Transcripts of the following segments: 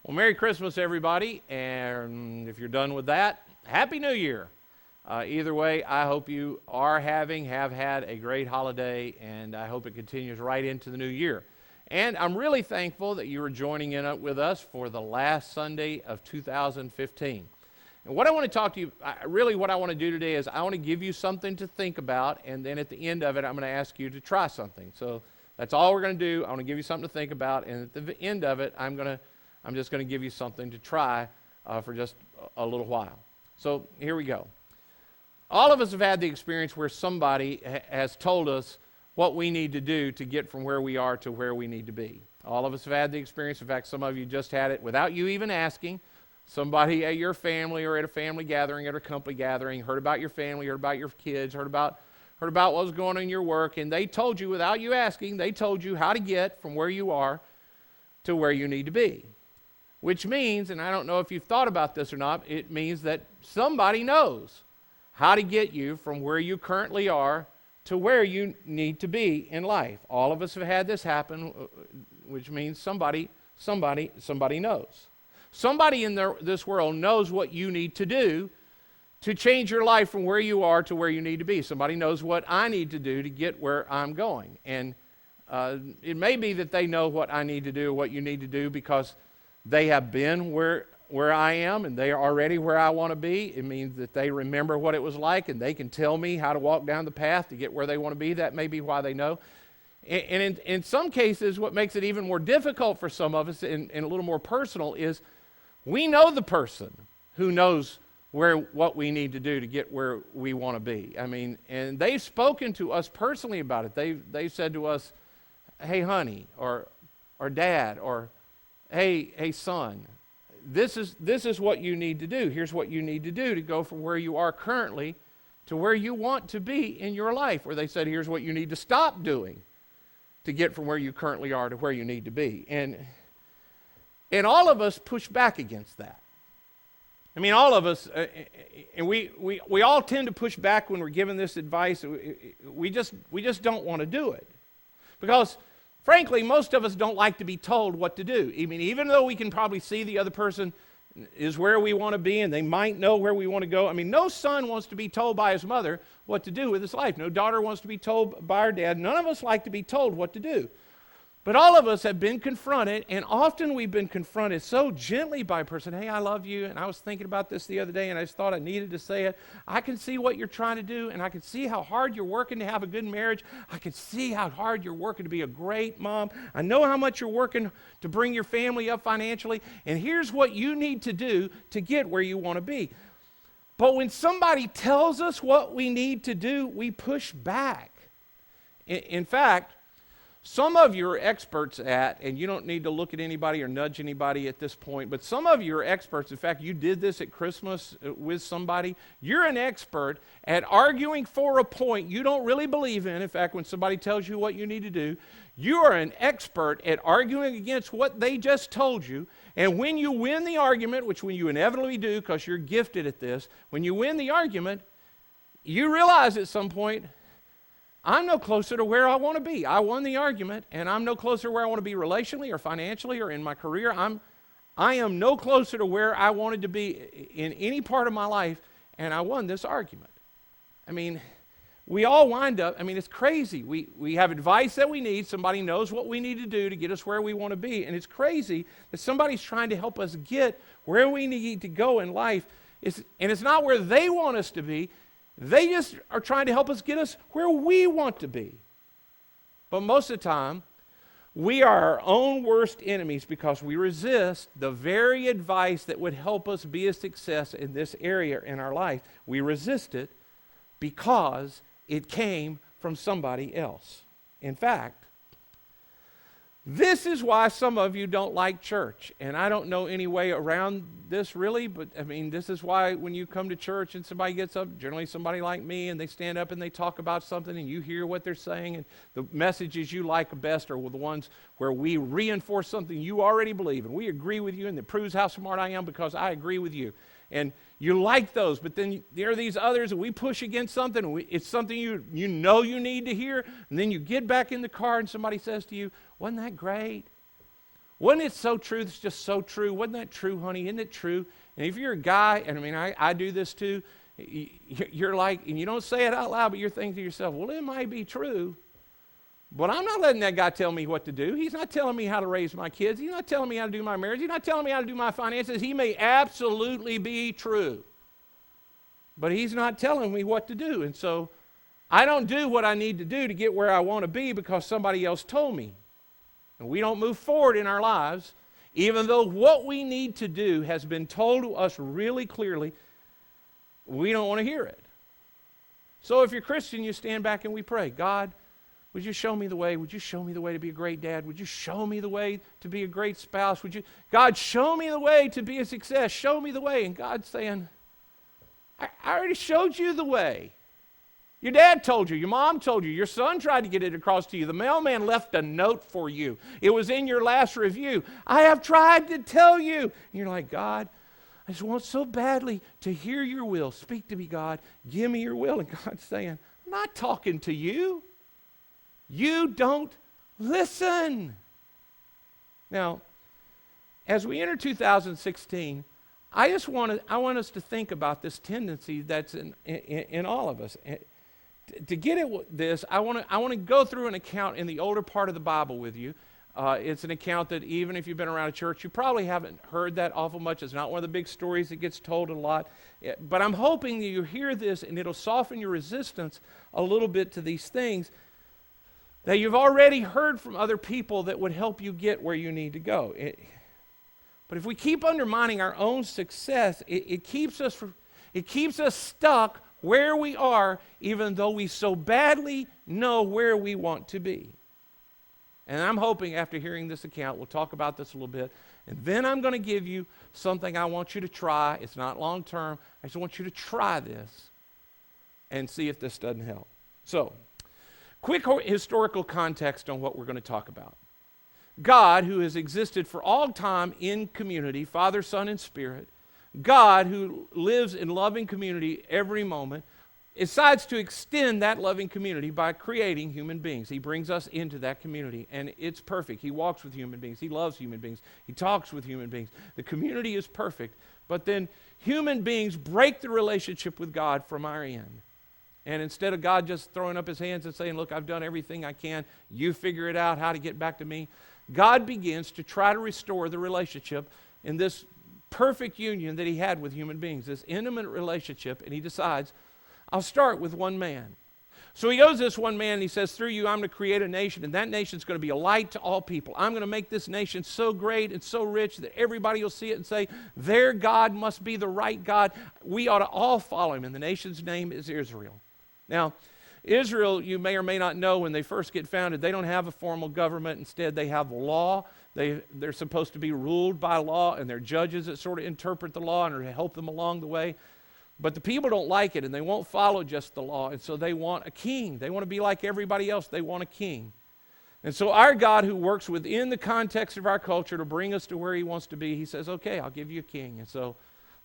Well, Merry Christmas, everybody, and if you're done with that, Happy New Year. Either way, I hope you have had a great holiday, and I hope it continues right into the new year. And I'm really thankful that you are joining in with us for the last Sunday of 2015. And what I want to talk to you, what I want to do today is I want to give you something to think about, and then at the end of it, I'm going to ask you to try something. So that's all we're going to do. I want to give you something to think about, and at the end of it, I'm just going to give you something to try for just a little while. So here we go. All of us have had the experience where somebody has told us what we need to do to get from where we are to where we need to be. All of us have had the experience. In fact, some of you just had it without you even asking. Somebody at your family or at a family gathering, at a company gathering, heard about your family, heard about your kids, heard about what was going on in your work, and they told you without you asking, they told you how to get from where you are to where you need to be. Which means, and I don't know if you've thought about this or not, it means that somebody knows how to get you from where you currently are to where you need to be in life. All of us have had this happen, which means somebody knows. Somebody in this world knows what you need to do to change your life from where you are to where you need to be. Somebody knows what I need to do to get where I'm going. And it may be that they know what I need to do, what you need to do, because they have been where I am and they are already where I want to be. It means that they remember what it was like and they can tell me how to walk down the path to get where they want to be. That may be why they know. And in some cases, what makes it even more difficult for some of us and a little more personal is we know the person who knows what we need to do to get where we want to be. I mean, and they've spoken to us personally about it. They've said to us, hey, honey, or dad, or hey, son, this is what you need to do. Here's what you need to do to go from where you are currently to where you want to be in your life. Or they said, here's what you need to stop doing to get from where you currently are to where you need to be. And all of us push back against that. I mean, all of us, and we all tend to push back when we're given this advice. We just don't want to do it. Because frankly, most of us don't like to be told what to do. I mean, even though we can probably see the other person is where we want to be and they might know where we want to go. I mean, no son wants to be told by his mother what to do with his life. No daughter wants to be told by her dad. None of us like to be told what to do. But all of us have been confronted, and often we've been confronted so gently by a person, hey, I love you, and I was thinking about this the other day, and I just thought I needed to say it. I can see what you're trying to do, and I can see how hard you're working to have a good marriage. I can see how hard you're working to be a great mom. I know how much you're working to bring your family up financially, and here's what you need to do to get where you want to be. But when somebody tells us what we need to do, we push back. In fact, some of you are experts at, and you don't need to look at anybody or nudge anybody at this point, but some of you are experts. In fact, you did this at Christmas with somebody. You're an expert at arguing for a point you don't really believe in. In fact, when somebody tells you what you need to do, you are an expert at arguing against what they just told you. And when you win the argument, which when you inevitably do because you're gifted at this, when you win the argument, you realize at some point, I'm no closer to where I want to be. I won the argument, and I'm no closer to where I want to be relationally or financially or in my career. I am no closer to where I wanted to be in any part of my life, and I won this argument. I mean, we all wind up, it's crazy. We have advice that we need. Somebody knows what we need to do to get us where we want to be, and it's crazy that somebody's trying to help us get where we need to go in life, and it's not where they want us to be. They just are trying to help us get us where we want to be. But most of the time, we are our own worst enemies because we resist the very advice that would help us be a success in this area in our life. We resist it because it came from somebody else. In fact, this is why some of you don't like church. And I don't know any way around this really, but this is why when you come to church and somebody gets up, generally somebody like me, and they stand up and they talk about something and you hear what they're saying, and the messages you like best are the ones where we reinforce something you already believe, and we agree with you, and it proves how smart I am because I agree with you. And you like those, but then there are these others, and we push against something, and it's something you know you need to hear, and then you get back in the car and somebody says to you, wasn't that great? Wasn't it so true? It's just so true. Wasn't that true, honey? Isn't it true? And if you're a guy, and I mean, I do this too, you're like, and you don't say it out loud, but you're thinking to yourself, well, it might be true, but I'm not letting that guy tell me what to do. He's not telling me how to raise my kids. He's not telling me how to do my marriage. He's not telling me how to do my finances. He may absolutely be true, but he's not telling me what to do. And so I don't do what I need to do to get where I want to be because somebody else told me. And we don't move forward in our lives, even though what we need to do has been told to us really clearly. We don't want to hear it. So if you're Christian, you stand back and we pray, God, would you show me the way? Would you show me the way to be a great dad? Would you show me the way to be a great spouse? God, show me the way to be a success. Show me the way. And God's saying, I already showed you the way. Your dad told you, your mom told you, your son tried to get it across to you. The mailman left a note for you. It was in your last review. I have tried to tell you. And you're like, God, I just want so badly to hear your will. Speak to me, God. Give me your will. And God's saying, I'm not talking to you. You don't listen. Now, as we enter 2016, I want us to think about this tendency that's in all of us. To get at this, I want to go through an account in the older part of the Bible with you. It's an account that even if you've been around a church, you probably haven't heard that awful much. It's not one of the big stories that gets told a lot. But I'm hoping that you hear this and it'll soften your resistance a little bit to these things that you've already heard from other people that would help you get where you need to go. But if we keep undermining our own success, it keeps us stuck where we are, even though we so badly know where we want to be. And I'm hoping after hearing this account, we'll talk about this a little bit, and then I'm going to give you something I want you to try. It's not long term. I just want you to try this and see if this doesn't help. So, quick historical context on what we're going to talk about. God, who has existed for all time in community, Father, Son, and Spirit, God, who lives in loving community every moment, decides to extend that loving community by creating human beings. He brings us into that community, and it's perfect. He walks with human beings. He loves human beings. He talks with human beings. The community is perfect, but then human beings break the relationship with God from our end. And instead of God just throwing up his hands and saying, look, I've done everything I can, you figure it out how to get back to me, God begins to try to restore the relationship in this perfect union that he had with human beings, this intimate relationship, and he decides, I'll start with one man. So he goes to this one man and he says, through you I'm going to create a nation, and that nation's going to be a light to all people. I'm going to make this nation so great and so rich that everybody will see it and say, their God must be the right God. We ought to all follow him, and the nation's name is Israel. Now, Israel, you may or may not know, when they first get founded, they don't have a formal government. Instead, they have law. They're supposed to be ruled by law, and they're judges that sort of interpret the law and help them along the way. But the people don't like it, and they won't follow just the law, and so they want a king. They want to be like everybody else. They want a king. And so our God, who works within the context of our culture to bring us to where he wants to be, he says, okay, I'll give you a king. And so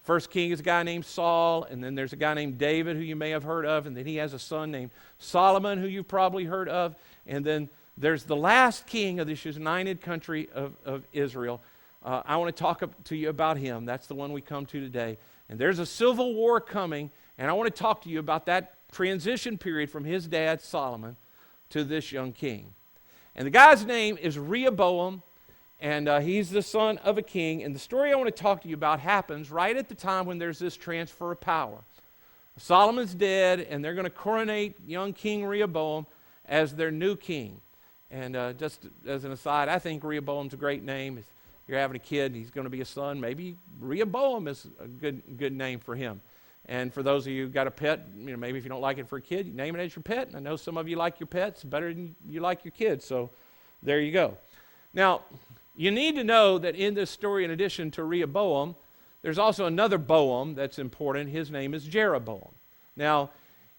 first king is a guy named Saul, and then there's a guy named David who you may have heard of, and then he has a son named Solomon who you've probably heard of, and then there's the last king of this united country of Israel. I want to talk to you about him. That's the one we come to today. And there's a civil war coming, and I want to talk to you about that transition period from his dad, Solomon, to this young king. And the guy's name is Rehoboam, and he's the son of a king. And the story I want to talk to you about happens right at the time when there's this transfer of power. Solomon's dead, and they're going to coronate young King Rehoboam as their new king. And just as an aside, I think Rehoboam's a great name. If you're having a kid, he's going to be a son. Maybe Rehoboam is a good name for him. And for those of you who've got a pet, maybe if you don't like it for a kid, you name it as your pet. And I know some of you like your pets better than you like your kids. So there you go. Now, you need to know that in this story, in addition to Rehoboam, there's also another Boam that's important. His name is Jeroboam. Now,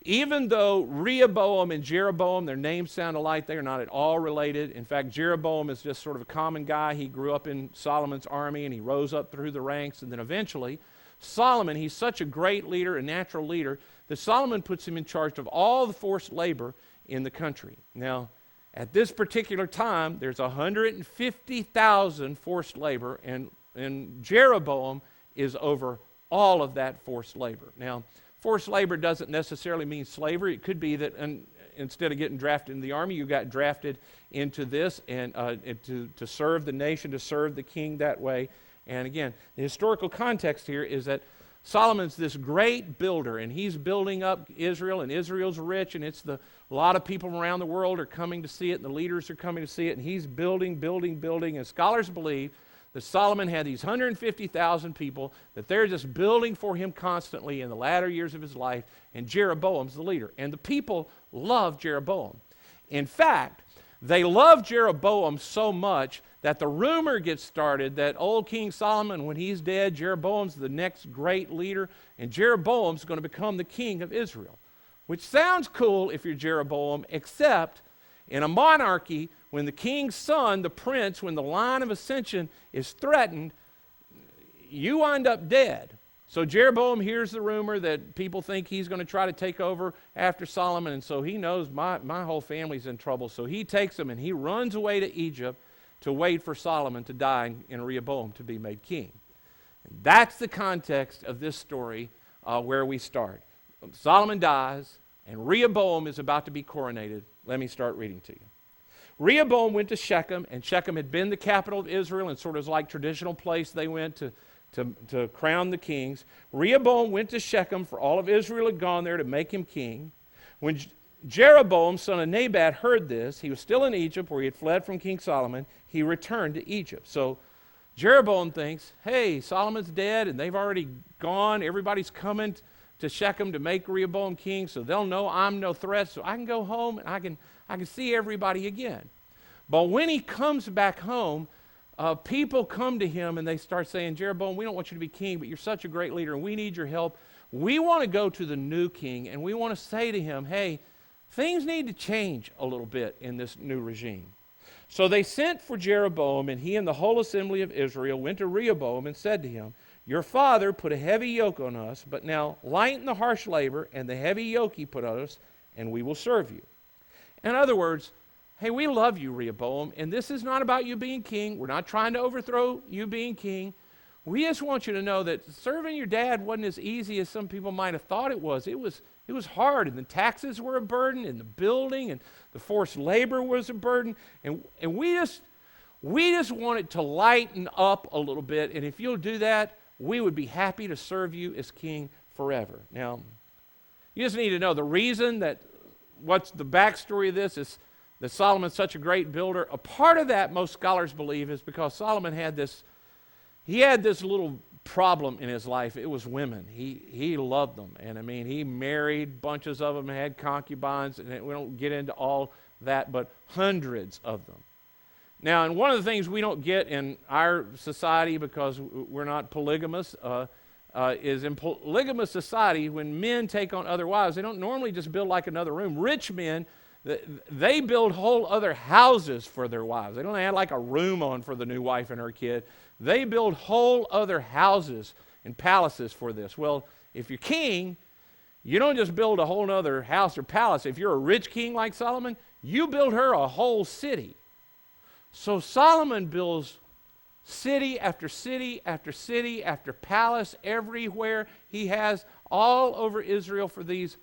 even though Rehoboam and Jeroboam, their names sound alike, they are not at all related. In fact, Jeroboam is just sort of a common guy. He grew up in Solomon's army, and he rose up through the ranks. And then eventually, Solomon, he's such a great leader, a natural leader, that Solomon puts him in charge of all the forced labor in the country. Now, At this particular time, there's 150,000 forced labor, and Jeroboam is over all of that forced labor. Now, forced labor doesn't necessarily mean slavery. It could be that instead of getting drafted in the army, you got drafted into this and to serve the nation, to serve the king that way. And again, the historical context here is that Solomon's this great builder, and he's building up Israel, and Israel's rich, and a lot of people around the world are coming to see it, and the leaders are coming to see it, and he's building, and scholars believe that Solomon had these 150,000 people, that they're just building for him constantly in the latter years of his life, and Jeroboam's the leader. And the people love Jeroboam. In fact, they love Jeroboam so much that the rumor gets started that old King Solomon, when he's dead, Jeroboam's the next great leader, and Jeroboam's going to become the king of Israel. Which sounds cool if you're Jeroboam, except in a monarchy, when the king's son, the prince, when the line of ascension is threatened, you wind up dead. So Jeroboam hears the rumor that people think he's going to try to take over after Solomon, and so he knows my whole family's in trouble. So he takes them and he runs away to Egypt to wait for Solomon to die and Rehoboam to be made king. And that's the context of this story where we start. Solomon dies, and Rehoboam is about to be coronated. Let me start reading to you. Rehoboam went to Shechem, and Shechem had been the capital of Israel, and sort of like traditional place they went to crown the kings. Rehoboam went to Shechem, for all of Israel had gone there to make him king. When Jeroboam, son of Nebat, heard this, he was still in Egypt, where he had fled from King Solomon. He returned to Egypt. So Jeroboam thinks, hey, Solomon's dead, and they've already gone. Everybody's coming to Shechem to make Rehoboam king, so they'll know I'm no threat, so I can go home and I can see everybody again. But when he comes back home, people come to him and they start saying, Jeroboam, we don't want you to be king, but you're such a great leader and we need your help. We want to go to the new king and we want to say to him, hey, things need to change a little bit in this new regime. So they sent for Jeroboam, and he and the whole assembly of Israel went to Rehoboam and said to him, your father put a heavy yoke on us, but now lighten the harsh labor and the heavy yoke he put on us, and we will serve you. In other words, hey, we love you, Rehoboam, and this is not about you being king. We're not trying to overthrow you being king. We just want you to know that serving your dad wasn't as easy as some people might have thought it was. It was hard, and the taxes were a burden, and the building and the forced labor was a burden, and we just want it to lighten up a little bit, and if you'll do that, we would be happy to serve you as king forever. Now, you just need to know the reason that what's the backstory of this is that Solomon's such a great builder. A part of that, most scholars believe, is because Solomon had this little problem in his life. It was women. He loved them. And I mean, he married bunches of them and had concubines, and we don't get into all that, but hundreds of them. Now, and one of the things we don't get in our society, because we're not polygamous, is in polygamous society, when men take on other wives, they don't normally just build like another room. Rich men, they build whole other houses for their wives. They don't add like a room on for the new wife and her kid. They build whole other houses and palaces for this. Well, if you're king, you don't just build a whole other house or palace. If you're a rich king like Solomon, you build her a whole city. So Solomon builds city after city after city after palace everywhere. He has all over Israel for these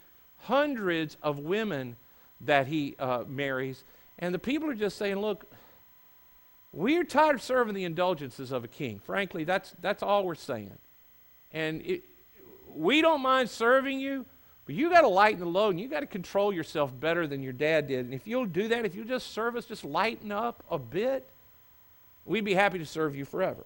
hundreds of women that he marries. And the people are just saying, look, we're tired of serving the indulgences of a king. Frankly, that's all we're saying. And we don't mind serving you, but you got to lighten the load, and you got to control yourself better than your dad did. And if you'll do that, if you just serve us, just lighten up a bit, we'd be happy to serve you forever.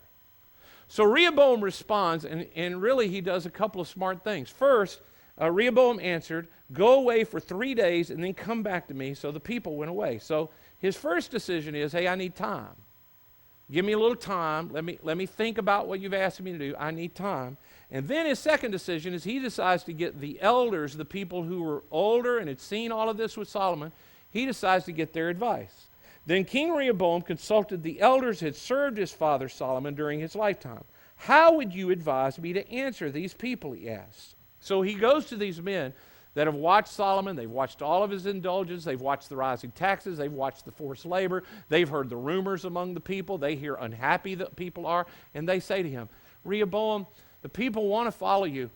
So Rehoboam responds, and really he does a couple of smart things. First, Rehoboam answered, go away for 3 days and then come back to me. So the people went away. So his first decision is, hey, I need time. Give me a little time. Let me think about what you've asked me to do. I need time. And then his second decision is he decides to get the elders, the people who were older and had seen all of this with Solomon, he decides to get their advice. Then King Rehoboam consulted the elders who had served his father Solomon during his lifetime. How would you advise me to answer these people, he asked. So he goes to these men that have watched Solomon. They've watched all of his indulgence. They've watched the rising taxes. They've watched the forced labor. They've heard the rumors among the people. They hear unhappy that people are. And they say to him, Rehoboam, the people want to follow you.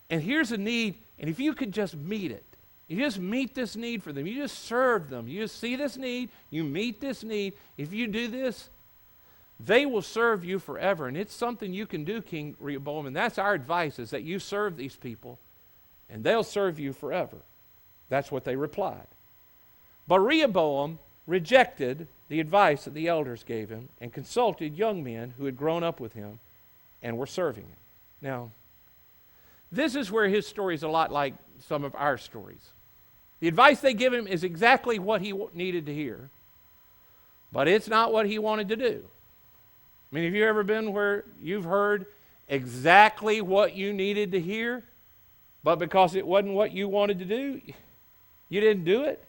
And here's a need. And if you could just meet it. You just meet this need for them. You just serve them. You just see this need. You meet this need. If you do this, they will serve you forever. And it's something you can do, King Rehoboam. And that's our advice, is that you serve these people, and they'll serve you forever. That's what they replied. But Rehoboam rejected the advice that the elders gave him and consulted young men who had grown up with him and were serving him. Now, this is where his story is a lot like some of our stories. The advice they give him is exactly what he needed to hear, but it's not what he wanted to do. I mean, have you ever been where you've heard exactly what you needed to hear, but because it wasn't what you wanted to do, you didn't do it?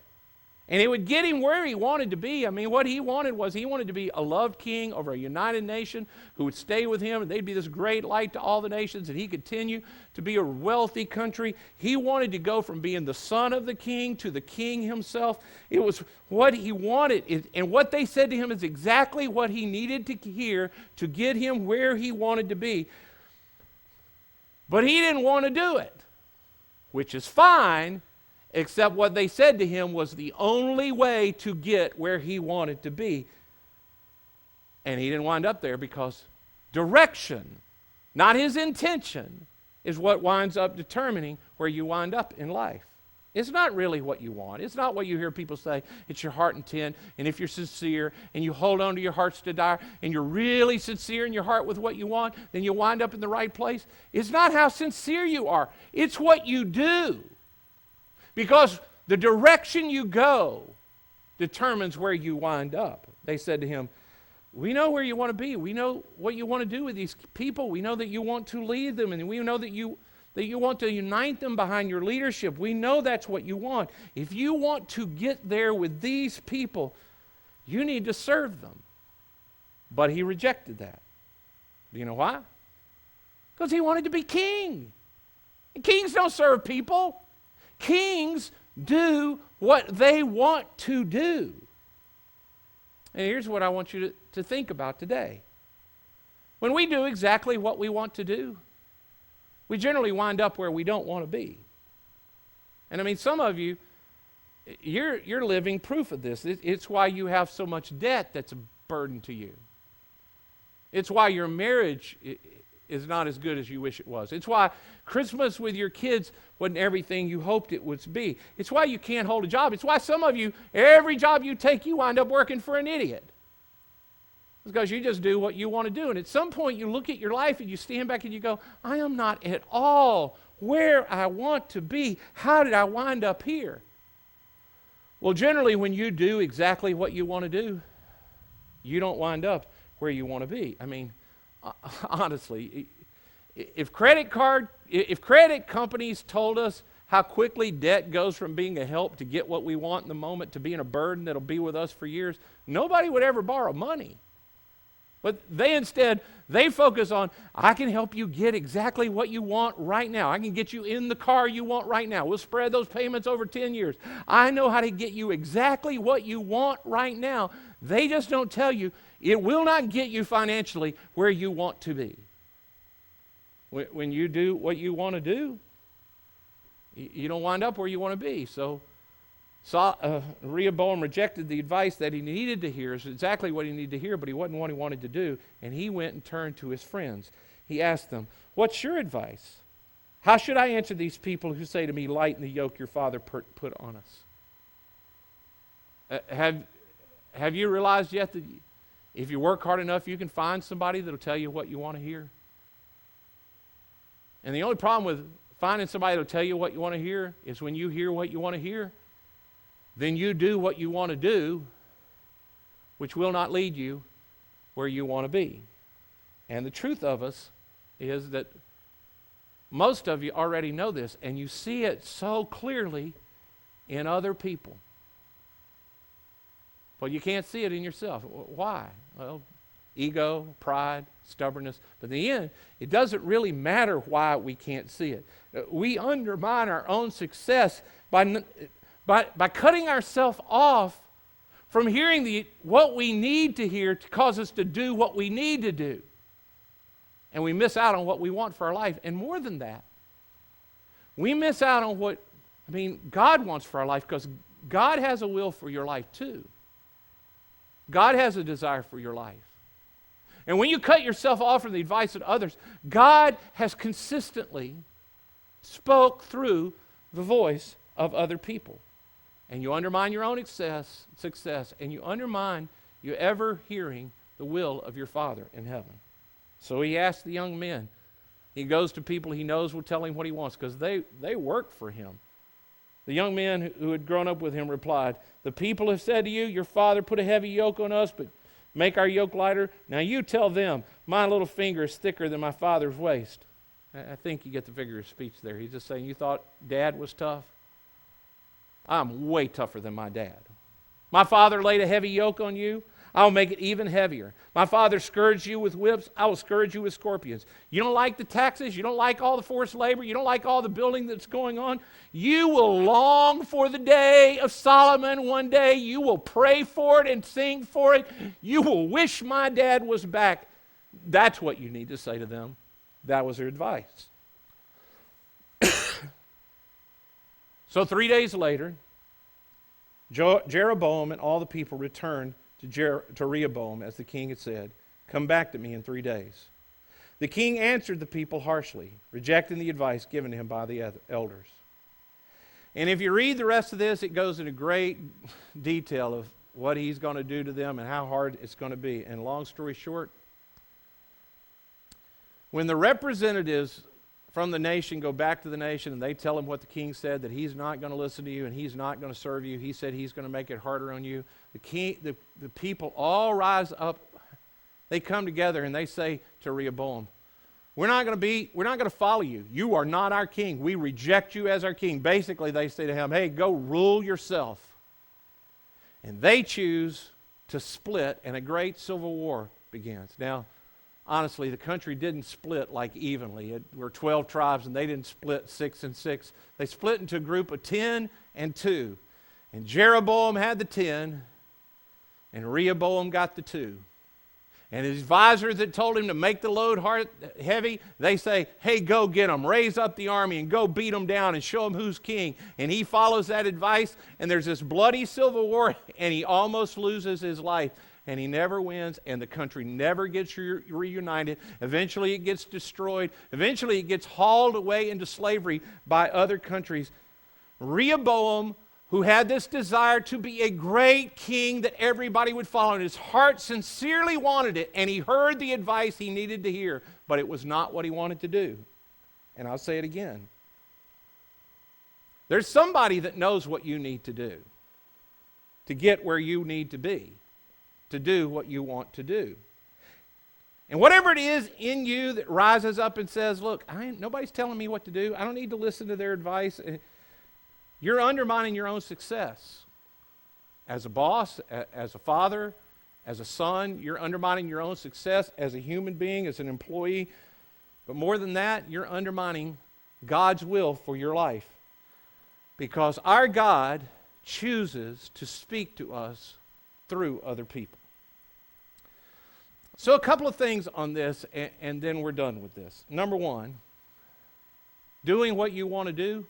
And it would get him where he wanted to be. I mean, what he wanted was he wanted to be a loved king over a united nation who would stay with him, and they'd be this great light to all the nations, and he could continue to be a wealthy country. He wanted to go from being the son of the king to the king himself. It was what he wanted, and what they said to him is exactly what he needed to hear to get him where he wanted to be. But he didn't want to do it, which is fine, except what they said to him was the only way to get where he wanted to be. And he didn't wind up there because direction, not his intention, is what winds up determining where you wind up in life. It's not really what you want. It's not what you hear people say. It's your heart intent. And if you're sincere and you hold on to your heart's desire and you're really sincere in your heart with what you want, then you'll wind up in the right place. It's not how sincere you are. It's what you do. Because the direction you go determines where you wind up. They said to him, we know where you want to be. We know what you want to do with these people. We know that you want to lead them, and we know that you want to unite them behind your leadership. We know that's what you want. If you want to get there with these people, you need to serve them. But he rejected that. Do you know why? Because he wanted to be king. And kings don't serve people. Kings do what they want to do. And here's what I want you to think about today. When we do exactly what we want to do, we generally wind up where we don't want to be. And I mean, some of you, you're living proof of this. It's why you have so much debt that's a burden to you. It's why your marriage is not as good as you wish it was. It's why Christmas with your kids wasn't everything you hoped it would be. It's why you can't hold a job. It's why some of you, every job you take, you wind up working for an idiot. It's because you just do what you want to do. And at some point you look at your life and you stand back and you go, I am not at all where I want to be. How did I wind up here? Well, generally when you do exactly what you want to do, you don't wind up where you want to be. I mean, honestly, if credit companies told us how quickly debt goes from being a help to get what we want in the moment to being a burden that'll be with us for years, nobody would ever borrow money. But they focus on, I can help you get exactly what you want right now. I can get you in the car you want right now. We'll spread those payments over 10 years. I know how to get you exactly what you want right now. They just don't tell you it will not get you financially where you want to be. When you do what you want to do, you don't wind up where you want to be. So Rehoboam rejected the advice that he needed to hear. It's exactly what he needed to hear, but he wasn't what he wanted to do. And he went and turned to his friends. He asked them, what's your advice? How should I answer these people who say to me, lighten the yoke your father put on us? Have you realized yet that if you work hard enough, you can find somebody that'll tell you what you want to hear? And the only problem with finding somebody that'll tell you what you want to hear is when you hear what you want to hear, then you do what you want to do, which will not lead you where you want to be. And the truth of us is that most of you already know this, and you see it so clearly in other people. But you can't see it in yourself. Why? Well, ego, pride, stubbornness. But in the end, it doesn't really matter why we can't see it. We undermine our own success by cutting ourselves off from hearing what we need to hear to cause us to do what we need to do. And we miss out on what we want for our life. And more than that, we miss out on what, God wants for our life, because God has a will for your life too. God has a desire for your life. And when you cut yourself off from the advice of others, God has consistently spoke through the voice of other people. And you undermine your own success, and you undermine you ever hearing the will of your Father in heaven. So he asks the young men. He goes to people he knows will tell him what he wants, because they work for him. The young men who had grown up with him replied, "The people have said to you, your father put a heavy yoke on us, but make our yoke lighter. Now you tell them, my little finger is thicker than my father's waist." I think you get the figure of speech there. He's just saying, you thought Dad was tough? I'm way tougher than my dad. My father laid a heavy yoke on you. I'll make it even heavier. My father scourged you with whips. I will scourge you with scorpions. You don't like the taxes? You don't like all the forced labor? You don't like all the building that's going on? You will long for the day of Solomon one day. You will pray for it and sing for it. You will wish my dad was back. That's what you need to say to them. That was their advice. So 3 days later, Jeroboam and all the people returned to Rehoboam, as the king had said, "Come back to me in 3 days." The king answered the people harshly, rejecting the advice given to him by the elders. And if you read the rest of this, it goes into great detail of what he's going to do to them and how hard it's going to be. And long story short, when the representatives from the nation go back to the nation and they tell him what the king said, that he's not going to listen to you and he's not going to serve you, he said he's going to make it harder on you, the people all rise up. They come together and they say to Rehoboam, we're not going to follow you. You are not our king. We reject you as our king. Basically, they say to him, hey, go rule yourself. And they choose to split, and a great civil war begins. Now, honestly, the country didn't split like evenly. There were 12 tribes, and they didn't split 6 and 6. They split into a group of 10 and 2. And Jeroboam had the 10, and Rehoboam got the 2. And his advisors that told him to make the load heavy, they say, hey, go get them. Raise up the army and go beat them down and show them who's king. And he follows that advice, and there's this bloody civil war, and he almost loses his life. And he never wins, and the country never gets reunited. Eventually it gets destroyed. Eventually it gets hauled away into slavery by other countries. Rehoboam, who had this desire to be a great king that everybody would follow, and his heart sincerely wanted it, and he heard the advice he needed to hear, but it was not what he wanted to do. And I'll say it again. There's somebody that knows what you need to do to get where you need to be, to do what you want to do. And whatever it is in you that rises up and says, look, nobody's telling me what to do. I don't need to listen to their advice. You're undermining your own success. As a boss, as a father, as a son, you're undermining your own success as a human being, as an employee. But more than that, you're undermining God's will for your life. Because our God chooses to speak to us through other people. So a couple of things on this, and then we're done with this. Number one, doing what you want to do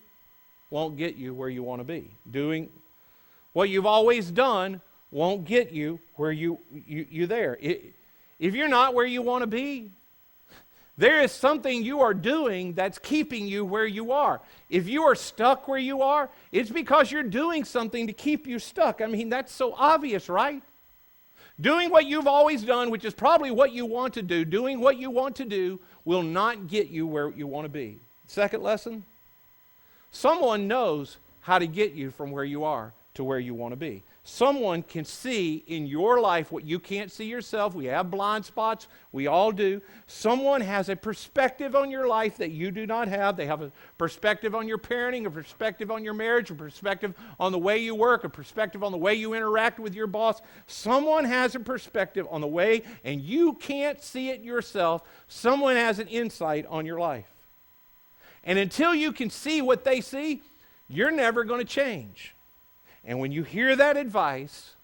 won't get you where you want to be. Doing what you've always done won't get you where you're there. If you're not where you want to be, there is something you are doing that's keeping you where you are. If you are stuck where you are, it's because you're doing something to keep you stuck. I mean, that's so obvious, right? Doing what you've always done, which is probably what you want to do, doing what you want to do will not get you where you want to be. Second lesson, someone knows how to get you from where you are to where you want to be. Someone can see in your life what you can't see yourself. We have blind spots. We all do. Someone has a perspective on your life that you do not have. They have a perspective on your parenting, a perspective on your marriage, a perspective on the way you work, a perspective on the way you interact with your boss. Someone has a perspective on the way, and you can't see it yourself. Someone has an insight on your life. And until you can see what they see, you're never going to change. And when you hear that advice,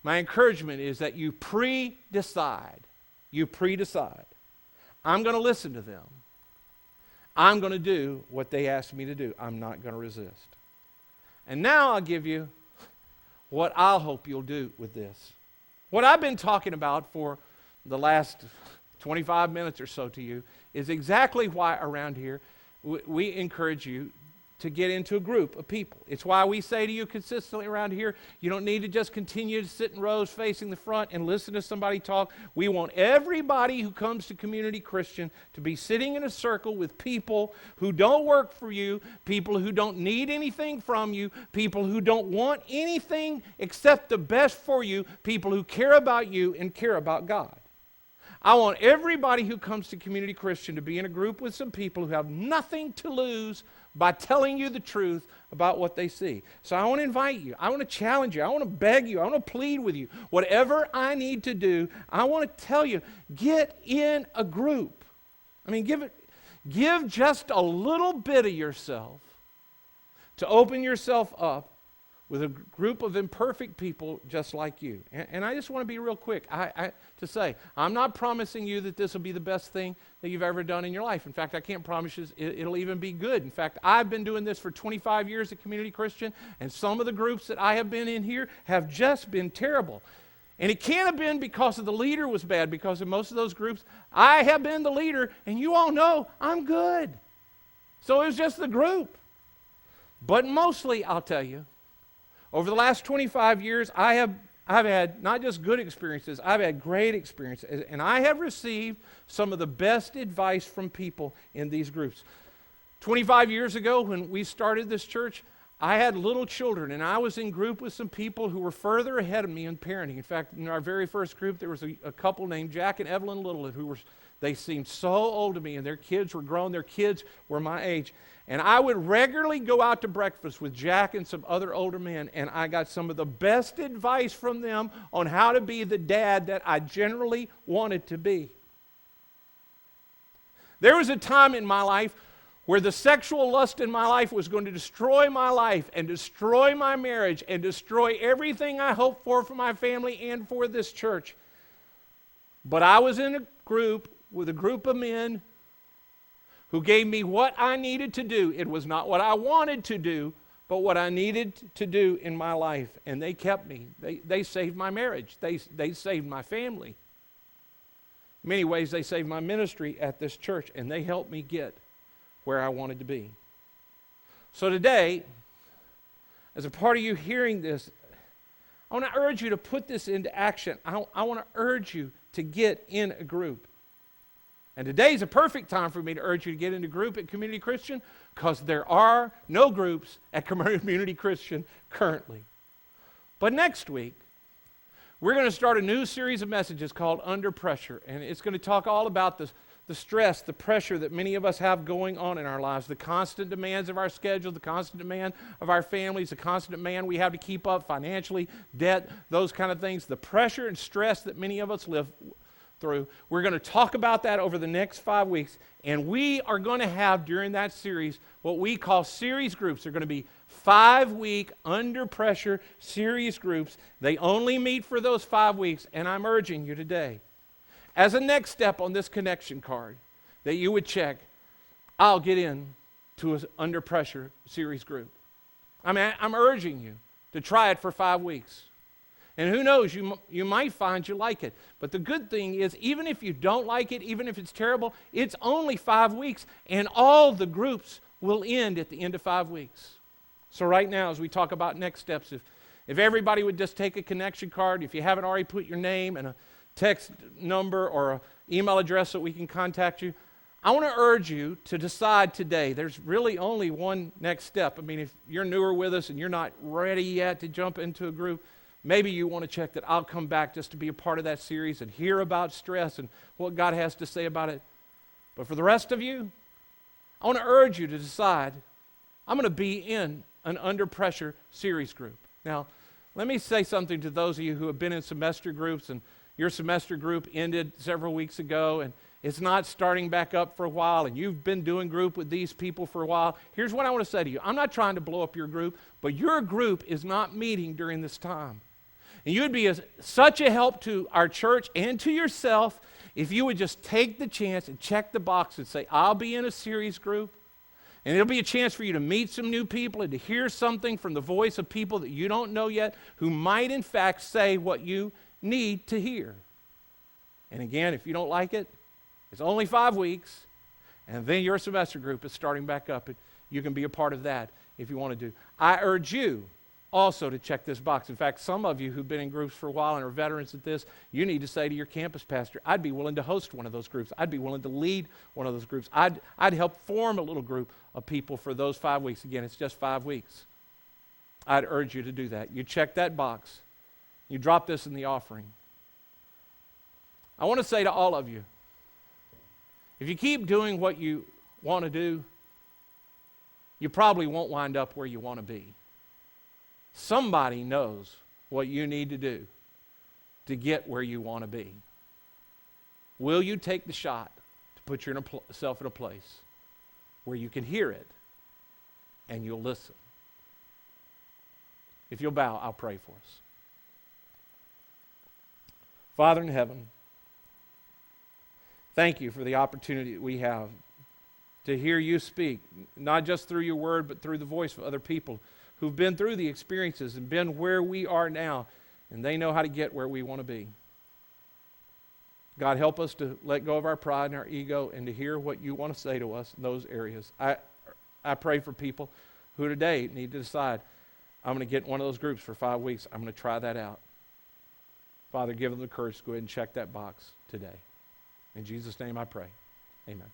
my encouragement is that you pre-decide. You pre-decide. I'm going to listen to them. I'm going to do what they ask me to do. I'm not going to resist. And now I'll give you what I'll hope you'll do with this. What I've been talking about for the last 25 minutes or so to you is exactly why around here we encourage you to get into a group of people. It's why we say to you consistently around here, you don't need to just continue to sit in rows facing the front and listen to somebody talk. We want everybody who comes to Community Christian to be sitting in a circle with people who don't work for you, people who don't need anything from you, people who don't want anything except the best for you, people who care about you and care about God. I want everybody who comes to Community Christian to be in a group with some people who have nothing to lose by telling you the truth about what they see. So I want to invite you. I want to challenge you. I want to beg you. I want to plead with you. Whatever I need to do, I want to tell you, get in a group. I mean, give just a little bit of yourself to open yourself up with a group of imperfect people just like you. And I just want to be real quick to say, I'm not promising you that this will be the best thing that you've ever done in your life. In fact, I can't promise you it'll even be good. In fact, I've been doing this for 25 years at Community Christian, and some of the groups that I have been in here have just been terrible. And it can't have been because of the leader was bad, because in most of those groups, I have been the leader, and you all know I'm good. So it was just the group. But mostly, I'll tell you, over the last 25 years, I've had not just good experiences, I've had great experiences. And I have received some of the best advice from people in these groups. 25 years ago, when we started this church, I had little children, and I was in group with some people who were further ahead of me in parenting. In fact, in our very first group, there was a couple named Jack and Evelyn Little, they seemed so old to me, and their kids were grown. Their kids were my age. And I would regularly go out to breakfast with Jack and some other older men, and I got some of the best advice from them on how to be the dad that I generally wanted to be. There was a time in my life where the sexual lust in my life was going to destroy my life and destroy my marriage and destroy everything I hoped for my family and for this church. But I was in a group with a group of men who gave me what I needed to do. It was not what I wanted to do, but what I needed to do in my life. And they kept me. They saved my marriage. They saved my family. In many ways, they saved my ministry at this church, and they helped me get where I wanted to be. So today, as a part of you hearing this, I want to urge you to put this into action. I want to urge you to get in a group. And today's a perfect time for me to urge you to get into a group at Community Christian, because there are no groups at Community Christian currently. But next week, we're going to start a new series of messages called Under Pressure. And it's going to talk all about the stress, the pressure that many of us have going on in our lives, the constant demands of our schedule, the constant demand of our families, the constant demand we have to keep up financially, debt, those kind of things, the pressure and stress that many of us live through. We're going to talk about that over the next 5 weeks, and we are going to have during that series what we call series groups. They're going to be 5-week under pressure series groups. They only meet for those 5 weeks, and I'm urging you today, as a next step on this connection card, that you would check, I'll get in to an under pressure series group. I'm urging you to try it for 5 weeks. And who knows, you might find you like it. But the good thing is, even if you don't like it, even if it's terrible, it's only 5 weeks, and all the groups will end at the end of 5 weeks. So right now, as we talk about next steps, if everybody would just take a connection card, if you haven't already put your name and a text number or an email address so we can contact you, I want to urge you to decide today. There's really only one next step. I mean, if you're newer with us and you're not ready yet to jump into a group, maybe you want to check that I'll come back just to be a part of that series and hear about stress and what God has to say about it. But for the rest of you, I want to urge you to decide, I'm going to be in an under pressure series group. Now, let me say something to those of you who have been in semester groups, and your semester group ended several weeks ago, and it's not starting back up for a while, and you've been doing group with these people for a while. Here's what I want to say to you. I'm not trying to blow up your group, but your group is not meeting during this time. And you would be such a help to our church and to yourself if you would just take the chance and check the box and say, I'll be in a series group. And it'll be a chance for you to meet some new people and to hear something from the voice of people that you don't know yet who might in fact say what you need to hear. And again, if you don't like it, it's only 5 weeks, and then your semester group is starting back up, and you can be a part of that if you want to do. I urge you also to check this box. In fact, some of you who've been in groups for a while and are veterans at this, you need to say to your campus pastor, I'd be willing to host one of those groups. I'd be willing to lead one of those groups. I'd help form a little group of people for those 5 weeks. Again, it's just 5 weeks. I'd urge you to do that. You check that box. You drop this in the offering. I want to say to all of you, if you keep doing what you want to do, you probably won't wind up where you want to be. Somebody knows what you need to do to get where you want to be. Will you take the shot to put yourself in a place where you can hear it and you'll listen? If you'll bow, I'll pray for us. Father in heaven, thank you for the opportunity that we have to hear you speak, not just through your word, but through the voice of other people who've been through the experiences and been where we are now, and they know how to get where we want to be. God, help us to let go of our pride and our ego and to hear what you want to say to us in those areas. I pray for people who today need to decide, I'm going to get in one of those groups for 5 weeks. I'm going to try that out. Father, give them the courage to go ahead and check that box today. In Jesus' name I pray. Amen.